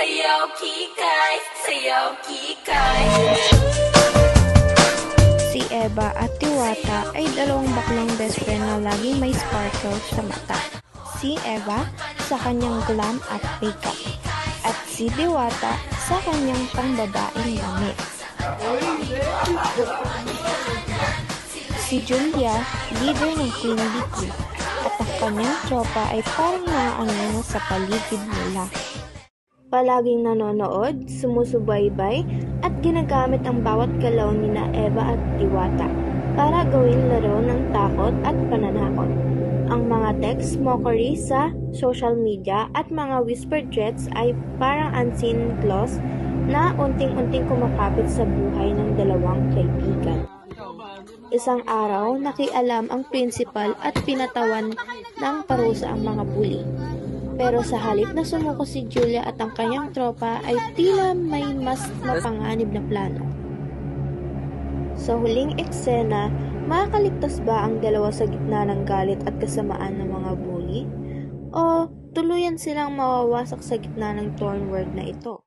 Sayaw kikay, sayaw kikay. Si Eva at Diwata ay dalawang baklang best friend na laging may sparkle sa mata. Si Eva sa kanyang glam at makeup, at si Diwata sa kanyang pangbabaeng damit. Si Julia, leader ng Queen Bee Group, at ang kanyang tropa ay parang mga anino sa paligid nila. Palaging nanonood, sumusubaybay, at ginagamit ang bawat galaw ni na Eva at Diwata para gawing laro ng takot at pananakot. Ang mga text mockery sa social media at mga whispered threats ay parang unseen claws na unting-unting kumakapit sa buhay ng dalawang kaibigan. Isang araw, nakialam ang principal at pinatawan ng parusa ang mga bully. Pero sa halip na sumuko si Julia at ang kanyang tropa ay tila may mas mapanganib na plano. Sa huling eksena, makakaligtas ba ang dalawa sa gitna ng galit at kasamaan ng mga bully? O tuluyan silang mawawasak sa gitna ng torn world na ito?